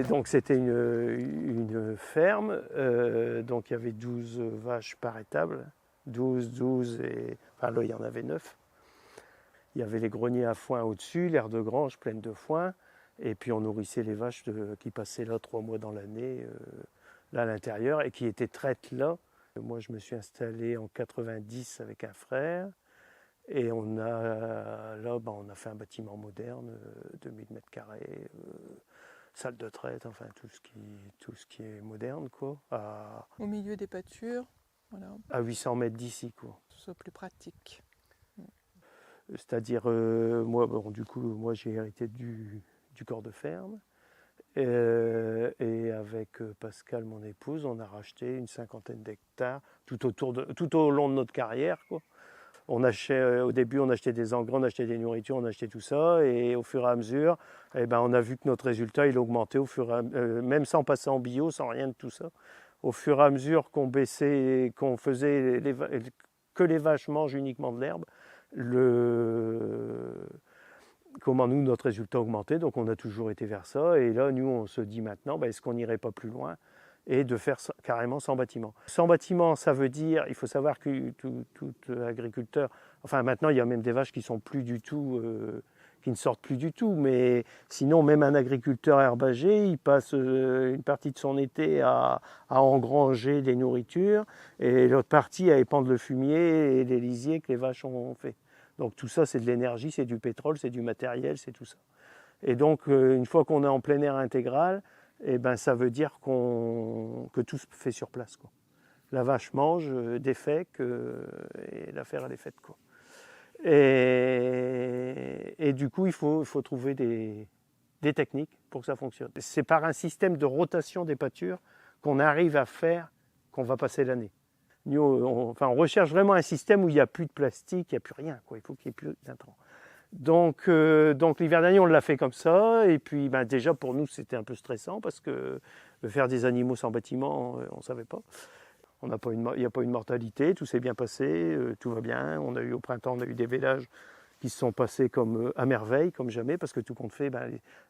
Donc c'était une ferme, donc il y avait 12 vaches par étable, 12 et... Enfin là il y en avait 9. Il y avait les greniers à foin au-dessus, l'aire de grange pleine de foin, et puis on nourrissait les vaches qui passaient là 3 mois dans l'année, là à l'intérieur, et qui étaient traites là. Moi je me suis installé en 90 avec un frère, et on a fait un bâtiment moderne, 2000 mètres carrés, salle de traite, enfin tout ce qui est moderne, quoi. Au milieu des pâtures, voilà. À 800 mètres d'ici, quoi. Que ce soit plus pratique. C'est-à-dire, moi j'ai hérité du corps de ferme. Et avec Pascal, mon épouse, on a racheté une 50aine d'hectares tout au long de notre carrière, quoi. Au début, on achetait des engrais, on achetait des nourritures, on achetait tout ça. Et au fur et à mesure, on a vu que notre résultat, il augmentait même sans passer en bio, sans rien de tout ça. Au fur et à mesure qu'on baissait, qu'on faisait que les vaches mangent uniquement de l'herbe, nous, notre résultat augmentait. Donc on a toujours été vers ça. Et là, nous, on se dit maintenant, est-ce qu'on n'irait pas plus loin et de faire carrément sans bâtiment. Sans bâtiment, ça veut dire, il faut savoir que tout agriculteur, enfin maintenant il y a même des vaches qui sont plus du tout, qui ne sortent plus du tout, mais sinon même un agriculteur herbager, il passe une partie de son été à engranger des nourritures et l'autre partie à épandre le fumier et les lisiers que les vaches ont fait. Donc tout ça c'est de l'énergie, c'est du pétrole, c'est du matériel, c'est tout ça. Et donc une fois qu'on est en plein air intégral, ça veut dire que tout se fait sur place, quoi. La vache mange, défèque, et l'affaire elle est faite, quoi. Et du coup, il faut trouver des techniques pour que ça fonctionne. C'est par un système de rotation des pâtures qu'on arrive à faire qu'on va passer l'année. Nous, on recherche vraiment un système où il n'y a plus de plastique, il n'y a plus rien, quoi. Il faut qu'il n'y ait plus d'intrants. Donc l'hiver dernier, on l'a fait comme ça. Et puis déjà, pour nous, c'était un peu stressant parce que faire des animaux sans bâtiment, on ne savait pas. Il n'y a pas eu de mortalité, tout s'est bien passé, tout va bien. Au printemps, on a eu des vélages qui se sont passés comme à merveille, comme jamais, parce que tout compte fait,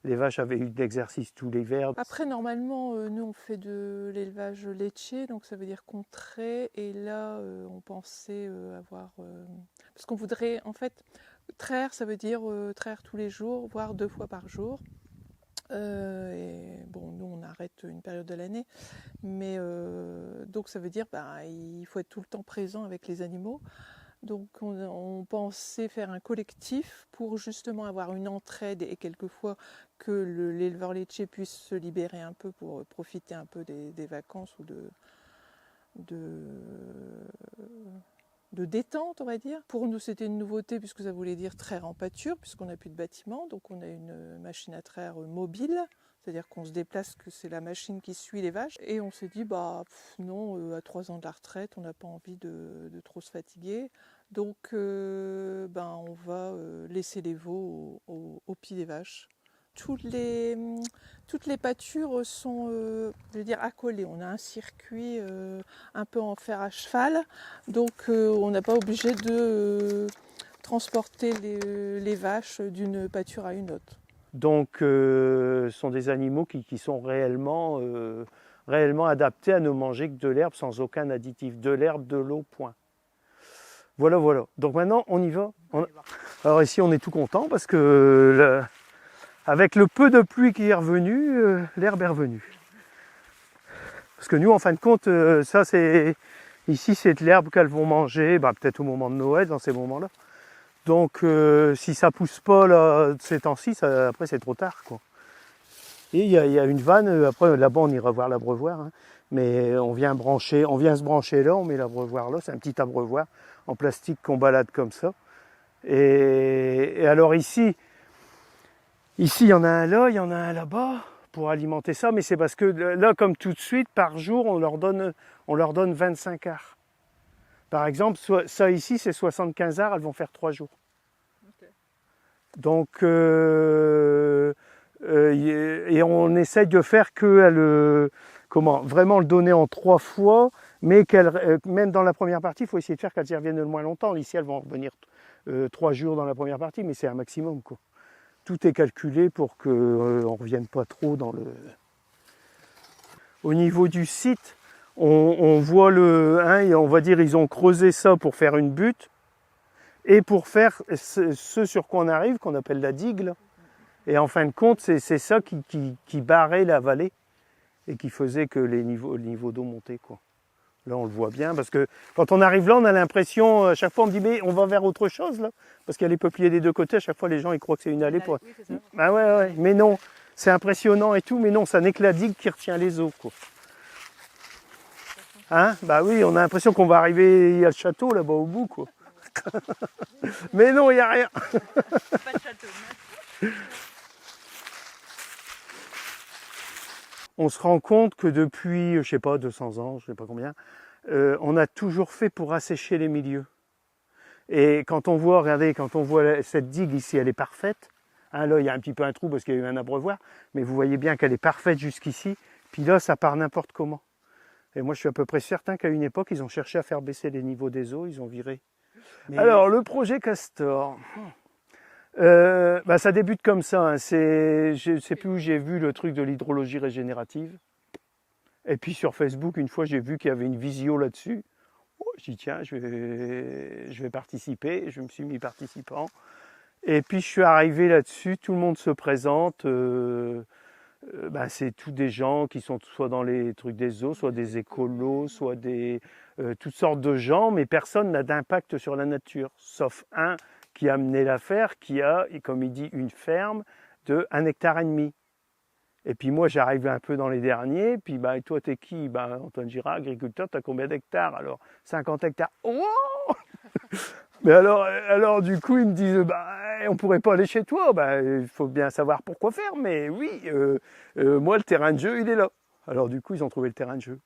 les vaches avaient eu de l'exercice tout l'hiver. Après, normalement, nous, on fait de l'élevage laitier, donc ça veut dire qu'on traite. Et là, on pensait avoir... parce qu'on voudrait, en fait, traire, ça veut dire traire tous les jours, voire 2 fois par jour. Et bon, nous, on arrête une période de l'année. Mais donc, ça veut dire il faut être tout le temps présent avec les animaux. Donc on pensait faire un collectif pour justement avoir une entraide et quelquefois que l'éleveur laitier puisse se libérer un peu pour profiter un peu des vacances ou de détente, on va dire. Pour nous, c'était une nouveauté puisque ça voulait dire traire en pâture puisqu'on n'a plus de bâtiment. Donc on a une machine à traire mobile. C'est-à-dire qu'on se déplace, que c'est la machine qui suit les vaches. Et on s'est dit, non, à 3 ans de la retraite, on n'a pas envie de trop se fatiguer. Donc, on va laisser les veaux au pied des vaches. Toutes les pâtures sont, accolées. On a un circuit un peu en fer à cheval. Donc, on n'a pas obligé de transporter les vaches d'une pâture à une autre. Donc, ce sont des animaux qui sont réellement adaptés à ne manger que de l'herbe sans aucun additif. De l'herbe, de l'eau, point. Voilà. Donc maintenant, on y va. Alors ici, on est tout content parce que avec le peu de pluie qui est revenu, l'herbe est revenue. Parce que nous, en fin de compte, ici, c'est de l'herbe qu'elles vont manger, peut-être au moment de Noël, dans ces moments-là. Donc si ça pousse pas là, ces temps-ci, après c'est trop tard, quoi. Et il y a une vanne, après là-bas on ira voir l'abreuvoir, hein, mais on vient se brancher là, on met l'abreuvoir là, c'est un petit abreuvoir en plastique qu'on balade comme ça. Et alors ici il y en a un là, il y en a un là-bas pour alimenter ça, mais c'est parce que là, comme tout de suite, par jour, on leur donne 25 arts. Par exemple, ça ici, c'est 75 arts, elles vont faire 3 jours. Okay. Donc, et on essaye de faire vraiment le donner en 3 fois, mais même dans la première partie, il faut essayer de faire qu'elles y reviennent le moins longtemps. Ici, elles vont revenir 3 jours dans la première partie, mais c'est un maximum, quoi. Tout est calculé pour qu'on ne revienne pas trop dans le... au niveau du site, on voit et on va dire ils ont creusé ça pour faire une butte et pour faire ce sur quoi on arrive, qu'on appelle la digue. Là. Et en fin de compte, c'est ça qui barrait la vallée et qui faisait que le niveau d'eau montait, quoi. Là, on le voit bien, parce que quand on arrive là, on a l'impression, à chaque fois, on me dit, mais on va vers autre chose, là. Parce qu'il y a les peupliers des deux côtés, à chaque fois, les gens, ils croient que c'est une allée. Oui, c'est ça. Ah ouais, mais non, c'est impressionnant et tout, mais non, ça n'est que la digue qui retient les eaux, quoi. Hein? Bah oui, on a l'impression qu'on va arriver, il y a le château, là-bas, au bout, quoi. Mais non, il n'y a rien. Pas de château, non. On se rend compte que depuis, je sais pas, 200 ans, je sais pas combien, on a toujours fait pour assécher les milieux. Et quand on voit, regardez, quand on voit cette digue ici, elle est parfaite. Hein, là, il y a un petit peu un trou parce qu'il y a eu un abreuvoir, mais vous voyez bien qu'elle est parfaite jusqu'ici. Puis là, ça part n'importe comment. Et moi, je suis à peu près certain qu'à une époque, ils ont cherché à faire baisser les niveaux des eaux, ils ont viré. Mais... Alors, le projet Castor, ça débute comme ça. Hein. Je ne sais plus où j'ai vu le truc de l'hydrologie régénérative. Et puis sur Facebook, une fois, j'ai vu qu'il y avait une visio là-dessus. Oh, je dis tiens, je vais participer. Je me suis mis participant. Et puis je suis arrivé là-dessus. Tout le monde se présente. C'est tous des gens qui sont soit dans les trucs des eaux, soit des écolos, soit toutes sortes de gens, mais personne n'a d'impact sur la nature, sauf un qui a mené l'affaire, qui a, comme il dit, une ferme de 1,5 hectare. Et puis moi, j'arrive un peu dans les derniers, puis et toi, t'es qui? Antoine Girard, agriculteur, t'as combien d'hectares? Alors, 50 hectares. Oh Mais alors, du coup, ils me disent, on pourrait pas aller chez toi. Il faut bien savoir pourquoi faire, mais oui, moi, le terrain de jeu, il est là. Alors, du coup, ils ont trouvé le terrain de jeu.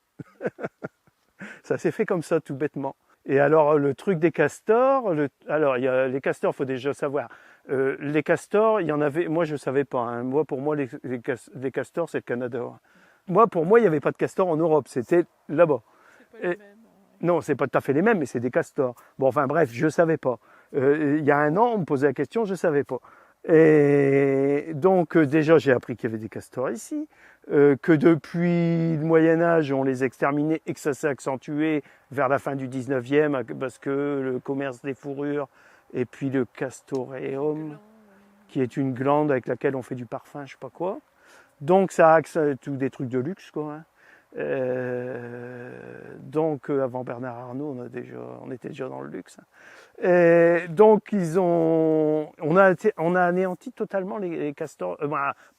Ça s'est fait comme ça, tout bêtement. Et alors, le truc des castors, il y a les castors, il faut déjà savoir. Les castors, il y en avait, moi je ne savais pas. Hein. Pour moi, les castors, c'est le Canada. Pour moi, il n'y avait pas de castors en Europe, c'était là-bas. C'est pas les mêmes. Non, c'est pas tout à fait les mêmes, mais c'est des castors. Bon, enfin bref, je ne savais pas. Il y a un an, on me posait la question, je ne savais pas. Et donc, déjà, j'ai appris qu'il y avait des castors ici, que depuis le Moyen-Âge, on les exterminait et que ça s'est accentué vers la fin du 19e, parce que le commerce des fourrures, et puis le castoreum, qui est une glande avec laquelle on fait du parfum, je sais pas quoi. Donc, ça a tous des trucs de luxe, quoi. Hein. Donc, avant Bernard Arnault, on était déjà dans le luxe. Et donc, on a anéanti totalement les castors,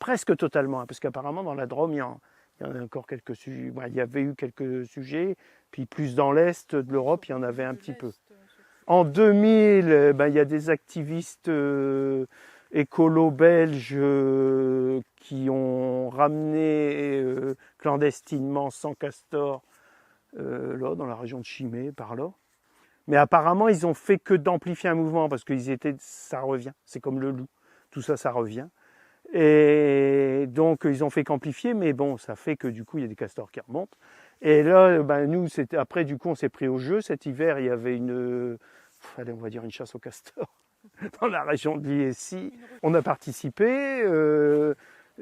presque totalement, hein, parce qu'apparemment dans la Drôme, il y en a encore quelques sujets. Il y avait eu quelques sujets, puis plus dans l'est de l'Europe, il y en avait un petit peu. En 2000, il y a des activistes écolos belges qui ont ramené clandestinement 100 castors là, dans la région de Chimay, par là. Mais apparemment, ils ont fait que d'amplifier un mouvement parce que ça revient. C'est comme le loup. Tout ça, ça revient. Et donc, ils ont fait qu'amplifier, mais bon, ça fait que du coup, il y a des castors qui remontent. Et là, nous, après, du coup, on s'est pris au jeu. Cet hiver, il y avait on va dire une chasse aux castors dans la région de Liessy. On a participé.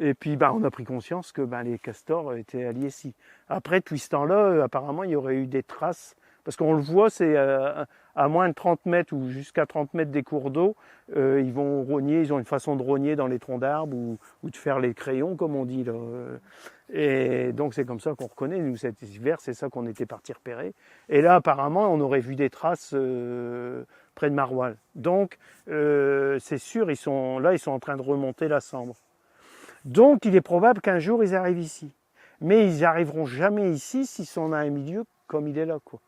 Et puis, on a pris conscience que les castors étaient à Liessy. Après, tout ce temps-là, apparemment, il y aurait eu des traces. Parce qu'on le voit, c'est à moins de 30 mètres ou jusqu'à 30 mètres des cours d'eau, ils vont rogner, ils ont une façon de rogner dans les troncs d'arbres ou de faire les crayons, comme on dit là. Et donc c'est comme ça qu'on reconnaît, nous cet hiver, c'est ça qu'on était parti repérer. Et là, apparemment, on aurait vu des traces près de Maroilles. Donc, c'est sûr, ils sont en train de remonter la Sambre. Donc, il est probable qu'un jour, ils arrivent ici. Mais ils n'arriveront jamais ici si on a un milieu comme il est là, quoi.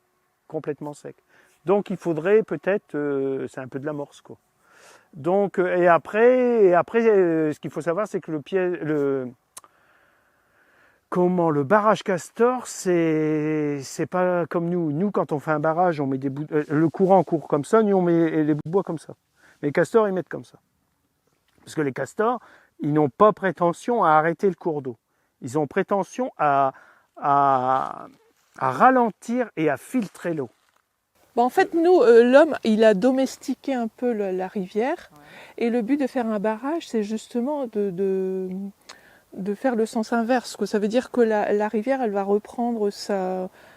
Complètement sec. Donc il faudrait peut-être, c'est un peu de l'amorce, quoi. Donc et après, ce qu'il faut savoir, c'est que le barrage Castor, c'est pas comme nous. Nous, quand on fait un barrage, on met des bouts, le courant court comme ça, nous on met les bouts de bois comme ça. Mais les castors, ils mettent comme ça. Parce que les castors, ils n'ont pas prétention à arrêter le cours d'eau. Ils ont prétention à ralentir et à filtrer l'eau. En fait, nous, l'homme, il a domestiqué un peu la rivière. Ouais. Et le but de faire un barrage, c'est justement de faire le sens inverse, quoi. Ça veut dire que la rivière, elle va reprendre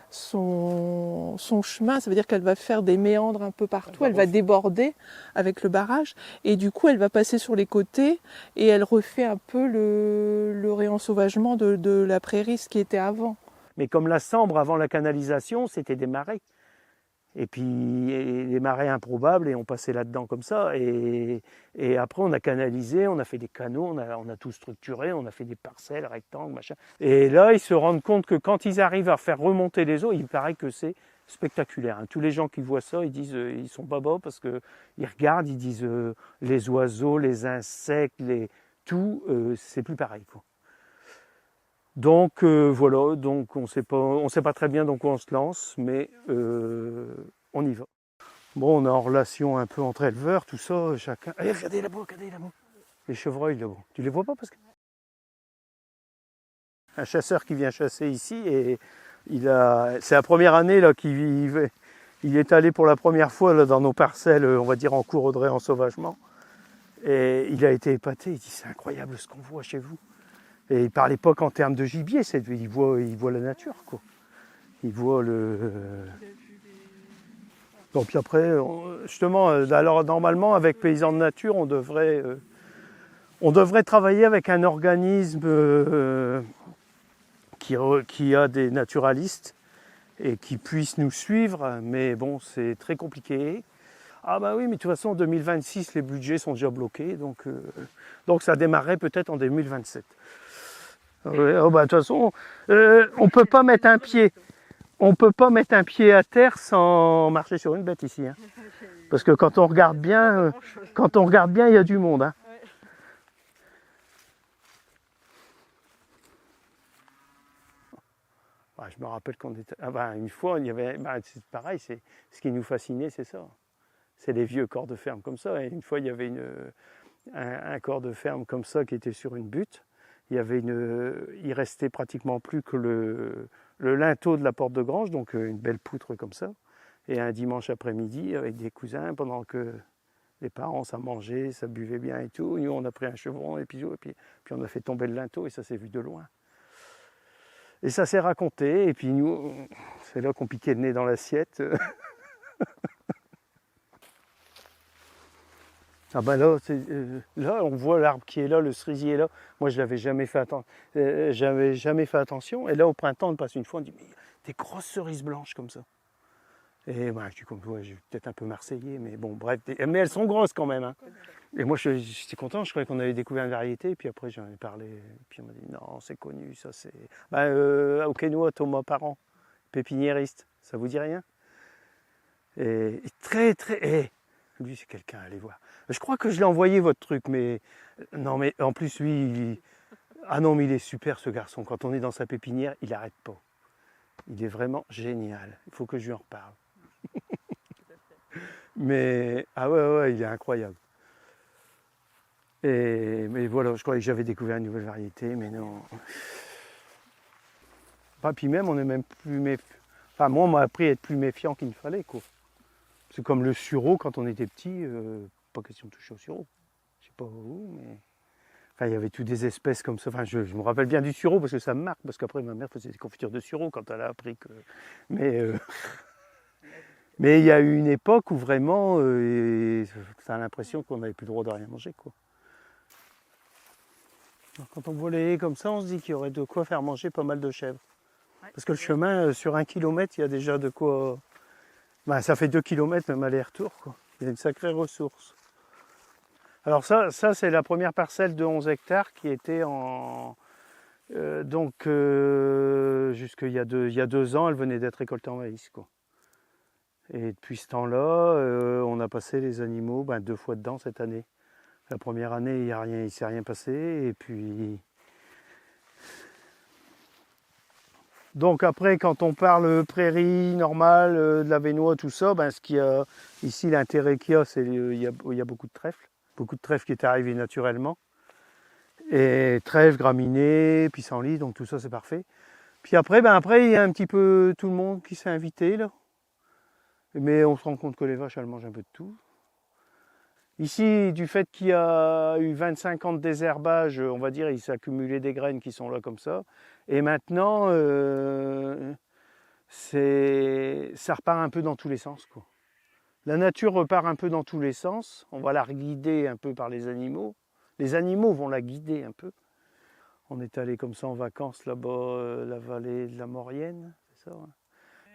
son chemin, ça veut dire qu'elle va faire des méandres un peu partout, elle va déborder avec le barrage, et du coup elle va passer sur les côtés, et elle refait un peu le réensauvagement de la prairie, ce qui était avant. Mais comme la Sambre, avant la canalisation, c'était des marais. Et puis les marais improbables, et on passait là-dedans comme ça. Et après, on a canalisé, on a fait des canaux, on a tout structuré, on a fait des parcelles, rectangles, machin. Et là, ils se rendent compte que quand ils arrivent à faire remonter les eaux, il paraît que c'est spectaculaire. Tous les gens qui voient ça, ils disent, ils sont babas parce qu'ils regardent, ils disent les oiseaux, les insectes, tout, c'est plus pareil, quoi. Donc voilà, donc on sait pas très bien dans quoi on se lance, mais on y va. Bon, on est en relation un peu entre éleveurs, tout ça, chacun. Allez, regardez là-bas, les chevreuils là-bas. Tu les vois pas parce que un chasseur qui vient chasser ici et c'est la première année là qu'il il est allé pour la première fois là, dans nos parcelles, on va dire en cours de réensauvagement, et il a été épaté. Il dit c'est incroyable ce qu'on voit chez vous. Et il ne parlait pas qu'en termes de gibier, il voit la nature, quoi. Il voit le... Donc puis après, justement, alors normalement, avec Paysans de Nature, on devrait travailler avec un organisme qui a des naturalistes et qui puisse nous suivre, mais bon, c'est très compliqué. Ah bah oui, mais de toute façon, en 2026, les budgets sont déjà bloqués, donc ça démarrerait peut-être en 2027. Ouais, oh bah, de toute façon, on peut pas mettre un pied à terre sans marcher sur une bête ici, hein. Parce que quand on regarde bien, il y a du monde, hein. Bah, je me rappelle qu'on était, une fois, il y avait, c'est pareil, ce qui nous fascinait, c'est ça. C'est les vieux corps de ferme comme ça. Et une fois, il y avait un corps de ferme comme ça qui était sur une butte. Il restait pratiquement plus que le linteau de la porte de grange, donc une belle poutre comme ça. Et un dimanche après-midi, avec des cousins, pendant que les parents, ça mangeait, ça buvait bien et tout, nous, on a pris un chevron et puis on a fait tomber le linteau et ça s'est vu de loin. Et ça s'est raconté, et puis nous, c'est là qu'on piquait le nez dans l'assiette. Ah ben là, là, on voit l'arbre qui est là, le cerisier est là. Moi, je n'avais jamais fait attention. Et là, au printemps, on passe une fois, on dit, mais des grosses cerises blanches comme ça. Et je dis comme ouais, je suis peut-être un peu marseillais, mais bon, bref. Mais elles sont grosses quand même, hein. Et moi, j'étais content, je croyais qu'on avait découvert une variété. Et puis après, j'en ai parlé. Et puis on m'a dit, non, c'est connu, ça c'est... au Quénois, Thomas Parent, pépiniériste, ça vous dit rien? Et très, très... lui, c'est quelqu'un, allez voir. Je crois que je l'ai envoyé votre truc, mais non, mais en plus, lui, ah non, mais il est super ce garçon. Quand on est dans sa pépinière, il n'arrête pas. Il est vraiment génial. Il faut que je lui en reparle. Mais ah ouais, il est incroyable. Mais voilà, je croyais que j'avais découvert une nouvelle variété, mais non. Puis même, on est même plus méfiant. Enfin, moi, on m'a appris à être plus méfiant qu'il ne fallait, quoi. C'est comme le sureau quand on était petit, pas question de toucher au sureau. Je sais pas où, mais. Enfin, il y avait toutes des espèces comme ça. Enfin, je me rappelle bien du sureau parce que ça me marque, parce qu'après ma mère faisait des confitures de sureau quand elle a appris que. Mais mais il y a eu une époque où vraiment, ça a l'impression qu'on n'avait plus le droit de rien manger, quoi. Alors, quand on voit les haies comme ça, on se dit qu'il y aurait de quoi faire manger pas mal de chèvres. Parce que le chemin, sur 1 kilomètre, il y a déjà de quoi. Ça fait 2 kilomètres même aller-retour, quoi. Il y a une sacrée ressource. Alors ça c'est la première parcelle de 11 hectares qui était jusqu'il y a 2 ans, elle venait d'être récoltée en maïs, quoi. Et depuis ce temps-là, on a passé les animaux 2 fois dedans cette année. La première année, il ne s'est rien passé. Et puis... Donc après, quand on parle prairie normale, de la Vénois, tout ça, ce qu'il y a ici, l'intérêt qu'il y a, c'est qu'il y a beaucoup de trèfle. Beaucoup de trèfle qui est arrivé naturellement. Et trèfle, graminées, pissenlit, donc tout ça c'est parfait. Puis après, il y a un petit peu tout le monde qui s'est invité là. Mais on se rend compte que les vaches, elles mangent un peu de tout. Ici, du fait qu'il y a eu 25 ans de désherbage, on va dire, il s'est accumulé des graines qui sont là comme ça. Et maintenant, ça repart un peu dans tous les sens, quoi. La nature repart un peu dans tous les sens. On va la guider un peu par les animaux. Les animaux vont la guider un peu. On est allé comme ça en vacances là-bas, la vallée de la Maurienne, c'est ça, hein.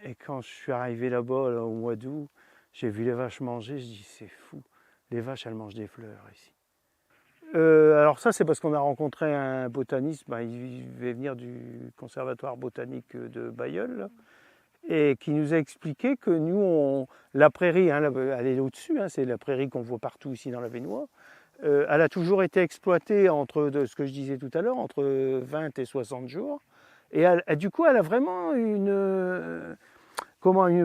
Et quand je suis arrivé là-bas là, au mois d'août, j'ai vu les vaches manger, je dis c'est fou, les vaches elles mangent des fleurs ici. Alors ça c'est parce qu'on a rencontré un botaniste, il devait venir du conservatoire botanique de Bailleul, là, et qui nous a expliqué que nous, la prairie, hein, elle est au-dessus, hein, c'est la prairie qu'on voit partout ici dans la Vénois, elle a toujours été exploitée entre, de ce que je disais tout à l'heure, entre 20 et 60 jours. Et du coup, elle a vraiment une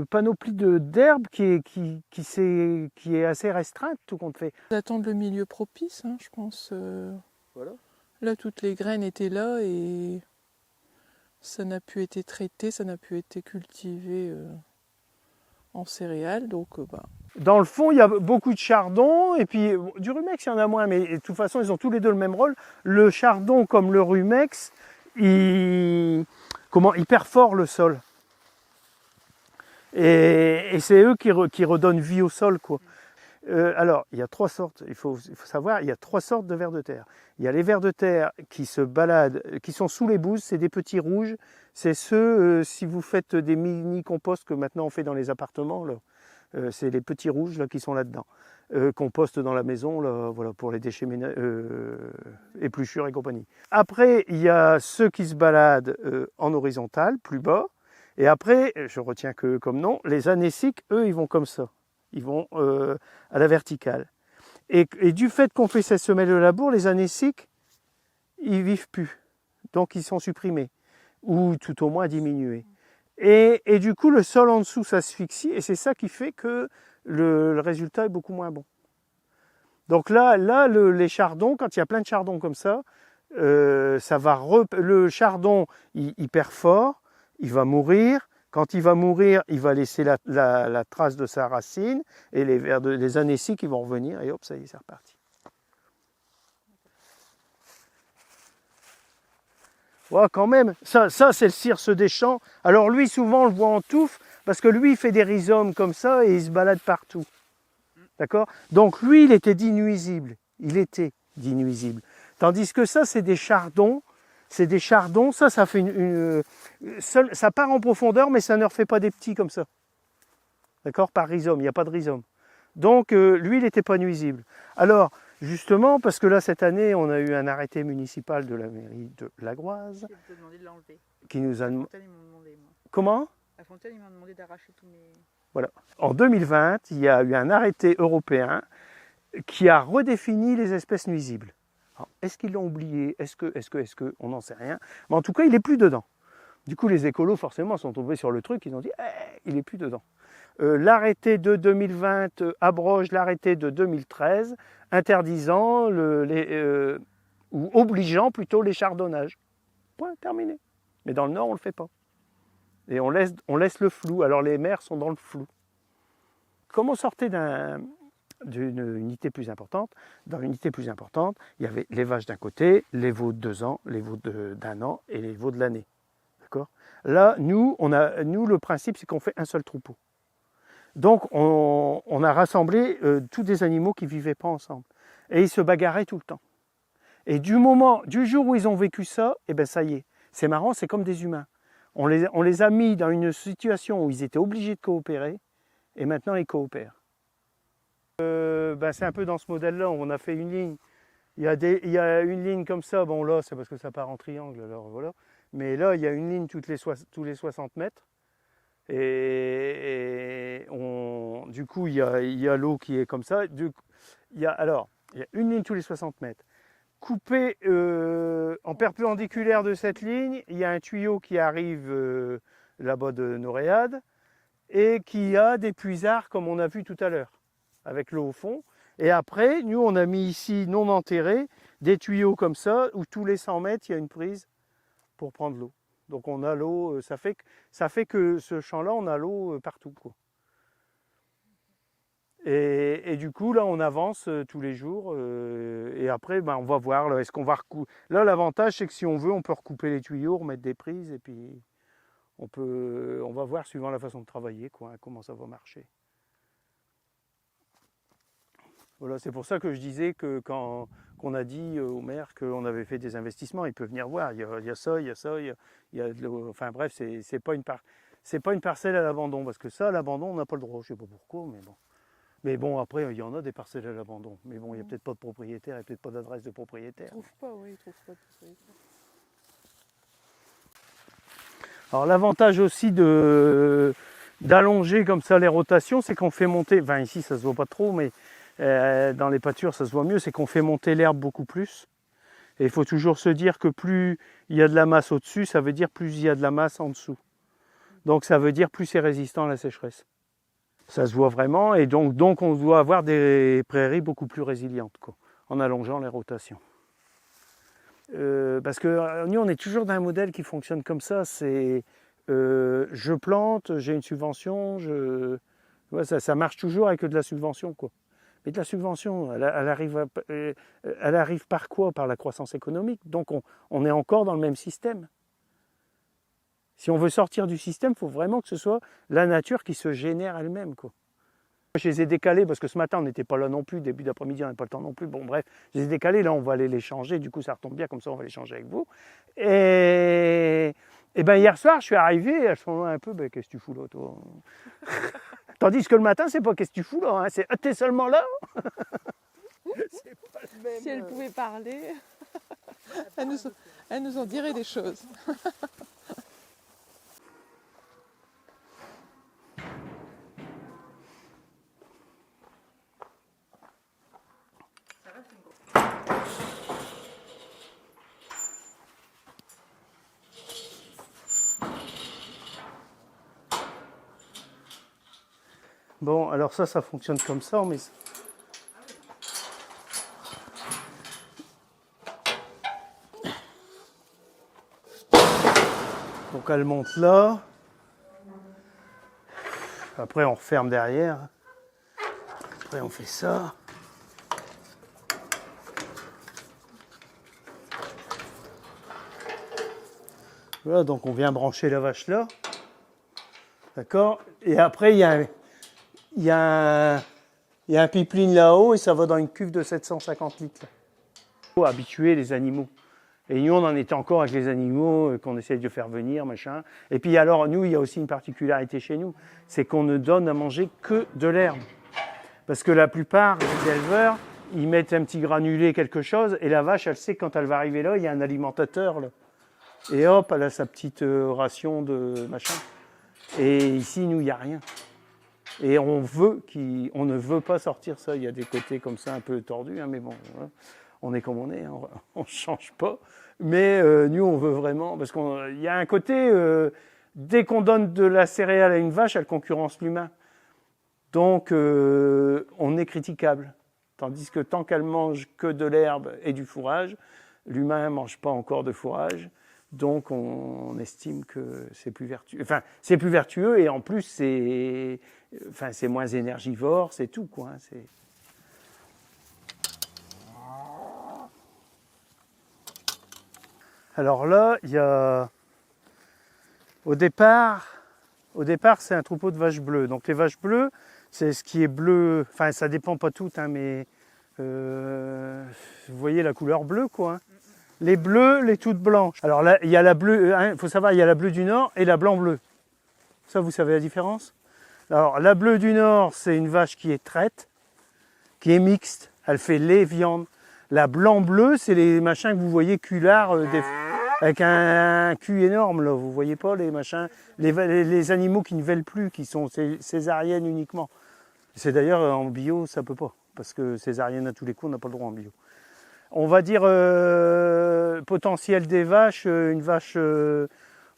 panoplie d'herbes qui est assez restreinte, tout compte fait. D'attendre le milieu propice, hein, je pense. Voilà. Là, toutes les graines étaient là et ça n'a pu être traité, ça n'a pu être cultivé en céréales. Donc, Dans le fond, il y a beaucoup de chardon, et puis du rumex, il y en a moins, mais de toute façon, ils ont tous les deux le même rôle. Le chardon, comme le rumex, il perfore le sol. Et c'est eux qui redonnent vie au sol, quoi. Alors, il y a trois sortes, il faut savoir, il y a trois sortes de vers de terre. Il y a les vers de terre qui se baladent, qui sont sous les bouses, c'est des petits rouges. C'est ceux, si vous faites des mini-composts que maintenant on fait dans les appartements, là, c'est les petits rouges là, qui sont là-dedans. Compost dans la maison, là, voilà, pour les déchets épluchures et compagnie. Après, il y a ceux qui se baladent en horizontal, plus bas. Et après, je retiens que comme nom, les anéciques, eux, ils vont comme ça. Ils vont à la verticale. Et du fait qu'on fait ces semelles de labour, les anéciques, ils vivent plus. Donc ils sont supprimés, ou tout au moins diminués. Et du coup, le sol en dessous s'asphyxie, et c'est ça qui fait que le résultat est beaucoup moins bon. Donc là les chardons, quand il y a plein de chardons comme ça, le chardon, il perfore, il va mourir. Quand il va mourir, il va laisser la trace de sa racine, et les anéciques vont revenir, et hop, ça y est, c'est reparti. Ouais, quand même, ça c'est le circe des champs. Alors lui, souvent, on le voit en touffe, parce que lui, il fait des rhizomes comme ça, et il se balade partout. D'accord? Donc lui, il était dinuisible. Tandis que ça, c'est des chardons. Ça fait ça part en profondeur, mais ça ne refait pas des petits comme ça. D'accord? Par rhizome, il n'y a pas de rhizome. Donc lui, il n'était pas nuisible. Alors, justement, parce que là, cette année, on a eu un arrêté municipal de la mairie de Lagroise. Qui nous a demandé de l'enlever. Qui nous a À Fontaine, ils m'ont demandé, moi. Comment? À Fontaine, ils m'ont demandé d'arracher tous mes... Voilà. En 2020, il y a eu un arrêté européen qui a redéfini les espèces nuisibles. Est-ce qu'ils l'ont oublié? Est-ce que on n'en sait rien. Mais en tout cas, il n'est plus dedans. Du coup, les écolos, forcément, sont tombés sur le truc. Ils ont dit, il n'est plus dedans. L'arrêté de 2020 abroge l'arrêté de 2013, interdisant ou obligeant plutôt les chardonnages. Point, terminé. Mais dans le Nord, on ne le fait pas. Et on laisse le flou. Alors les maires sont dans le flou. Comme on sortait d'une unité plus importante, dans l'unité plus importante, il y avait les vaches d'un côté, les veaux de 2 ans, les veaux d'1 an et les veaux de l'année. D'accord? Là, nous, le principe, c'est qu'on fait un seul troupeau. Donc, on a rassemblé tous des animaux qui ne vivaient pas ensemble. Et ils se bagarraient tout le temps. Et du jour où ils ont vécu ça, eh ben ça y est. C'est marrant, c'est comme des humains. On les a mis dans une situation où ils étaient obligés de coopérer, et maintenant ils coopèrent. C'est un peu dans ce modèle-là, on a fait une ligne. Il y a une ligne comme ça, bon là c'est parce que ça part en triangle, alors voilà. Mais là il y a une ligne tous les 60 mètres. Et du coup il y a l'eau qui est comme ça. Il y a une ligne tous les 60 mètres. Coupé en perpendiculaire de cette ligne, il y a un tuyau qui arrive là-bas de Noréade et qui a des puisards comme on a vu tout à l'heure, avec l'eau au fond. Et après, nous on a mis ici, non enterré, des tuyaux comme ça, où tous les 100 mètres, il y a une prise pour prendre l'eau. Donc on a l'eau, ça fait que ce champ-là, on a l'eau partout, quoi. Et Et du coup, là, on avance tous les jours. Et après, ben, on va voir. Là, est-ce qu'on va recouper. Là, l'avantage, c'est que si on veut, on peut recouper les tuyaux, remettre des prises. Et puis, on va voir suivant la façon de travailler, quoi, comment ça va marcher. Voilà, c'est pour ça que je disais que qu'on a dit au maire qu'on avait fait des investissements, il peut venir voir. Il y a ça, il y a ça, il y a de l'eau. Enfin bref, c'est pas une parcelle à l'abandon, parce que ça, à l'abandon, on n'a pas le droit. Je sais pas pourquoi, mais bon. Mais bon, après, il y en a des parcelles à l'abandon. Mais bon, il n'y a peut-être pas de propriétaire, il n'y a peut-être pas d'adresse de propriétaire. Ils trouvent pas, oui, ils trouvent pas de propriétaire. Alors l'avantage aussi d'allonger comme ça les rotations, c'est qu'on fait monter, enfin ici ça se voit pas trop, mais dans les pâtures ça se voit mieux, c'est qu'on fait monter l'herbe beaucoup plus. Et il faut toujours se dire que plus il y a de la masse au-dessus, ça veut dire plus il y a de la masse en dessous. Donc ça veut dire plus c'est résistant à la sécheresse. Ça se voit vraiment, et donc on doit avoir des prairies beaucoup plus résilientes, quoi, en allongeant les rotations. Parce que nous, on est toujours dans un modèle qui fonctionne comme ça. C'est je plante, j'ai une subvention, ouais, ça marche toujours avec de la subvention, quoi. Mais de la subvention, elle arrive par quoi? Par la croissance économique. Donc on est encore dans le même système. Si on veut sortir du système, il faut vraiment que ce soit la nature qui se génère elle-même, quoi. Je les ai décalés parce que ce matin on n'était pas là non plus, début d'après-midi on n'avait pas le temps non plus. Bon bref, je les ai décalés, là on va aller les changer, du coup ça retombe bien, comme ça on va les changer avec vous. Et ben hier soir je suis arrivé, elles sont un peu, ben, qu'est-ce que tu fous là toi? Tandis que le matin c'est pas qu'est-ce que tu fous là, hein, c'est t'es seulement là. C'est pas le même. Si elle pouvait parler, elle nous en dirait des choses. Bon, alors ça fonctionne comme ça, mais donc elle monte là. Après on referme derrière. Après on fait ça. Voilà, donc on vient brancher la vache là. D'accord? Et après il y a un pipeline là-haut et ça va dans une cuve de 750 litres. Il faut habituer les animaux. Et nous, on en était encore avec les animaux qu'on essaye de faire venir, machin. Et puis alors, nous, il y a aussi une particularité chez nous, c'est qu'on ne donne à manger que de l'herbe. Parce que la plupart des éleveurs, ils mettent un petit granulé, quelque chose, et la vache, elle sait que quand elle va arriver là, il y a un alimentateur, là. Et hop, elle a sa petite ration de machin. Et ici, nous, il n'y a rien. Et on ne veut pas sortir ça. Il y a des côtés comme ça un peu tordus, hein, mais bon, voilà. On est comme on est, hein, on ne change pas. Mais nous, on veut vraiment, parce qu'il y a un côté, dès qu'on donne de la céréale à une vache, elle concurrence l'humain. Donc, on est critiquable. Tandis que tant qu'elle mange que de l'herbe et du fourrage, l'humain ne mange pas encore de fourrage. Donc, on estime que c'est plus vertueux. Enfin, c'est plus vertueux et en plus, c'est moins énergivore, c'est tout, quoi. C'est... Alors là, il y a... Au départ, c'est un troupeau de vaches bleues. Donc les vaches bleues, c'est ce qui est bleu. Enfin, ça dépend pas toutes, hein, mais vous voyez la couleur bleue, quoi. Hein. Les bleues, les toutes blanches. Alors là, il y a la bleue. Il faut savoir, il y a la bleue du Nord et la blanc bleu. Ça, vous savez la différence? Alors la bleue du Nord, c'est une vache qui est traite, qui est mixte. Elle fait lait, viande. La blanc bleu, c'est les machins que vous voyez culards avec un cul énorme, là, vous voyez pas les machins, les animaux qui ne veulent plus, qui sont césariennes uniquement. C'est d'ailleurs en bio, ça peut pas, parce que césarienne à tous les coups, on n'a pas le droit en bio. On va dire potentiel des vaches, une vache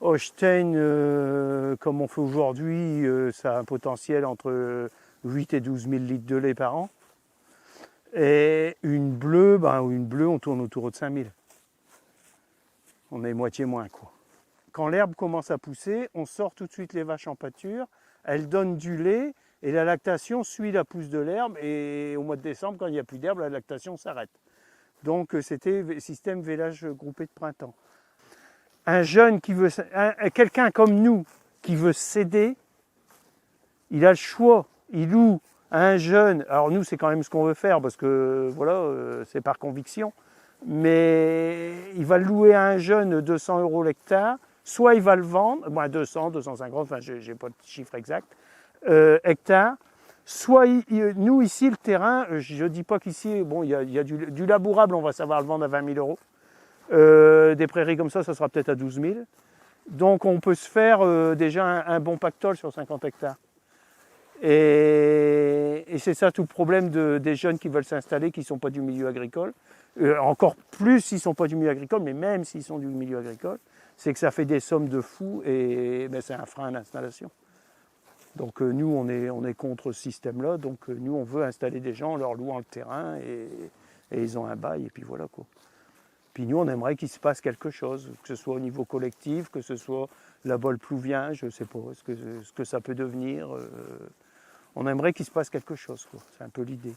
Holstein, comme on fait aujourd'hui, ça a un potentiel entre 8 et 12 000 litres de lait par an. Et une bleue, on tourne autour de 5 000. On est moitié moins, quoi. Quand l'herbe commence à pousser, on sort tout de suite les vaches en pâture, elles donnent du lait, Et la lactation suit la pousse de l'herbe et au mois de décembre, quand il n'y a plus d'herbe, la lactation s'arrête. Donc c'était système vélage groupé de printemps. Un jeune qui veut, quelqu'un comme nous qui veut céder, il a le choix. Il loue à un jeune. Alors nous, c'est quand même ce qu'on veut faire parce que voilà, c'est par conviction. Mais il va le louer à un jeune 200 € l'hectare. Soit il va le vendre, 200, 250, enfin je n'ai pas de chiffre exact, hectare. Soit nous ici le terrain, je ne dis pas qu'ici, bon, il y a du labourable, on va savoir le vendre à 20 000 €. Des prairies comme ça sera peut-être à 12 000. Donc on peut se faire déjà un bon pactole sur 50 hectares. Et c'est ça tout le problème des jeunes qui veulent s'installer, qui ne sont pas du milieu agricole. Encore plus s'ils ne sont pas du milieu agricole, mais même s'ils sont du milieu agricole, c'est que ça fait des sommes de fous et c'est un frein à l'installation. Donc nous, on est contre ce système-là. Donc nous, on veut installer des gens en leur louant le terrain et ils ont un bail et puis voilà quoi. Puis nous, on aimerait qu'il se passe quelque chose, que ce soit au niveau collectif, que ce soit la bolle plouvien, je ne sais pas ce que ça peut devenir. On aimerait qu'il se passe quelque chose, quoi. C'est un peu l'idée.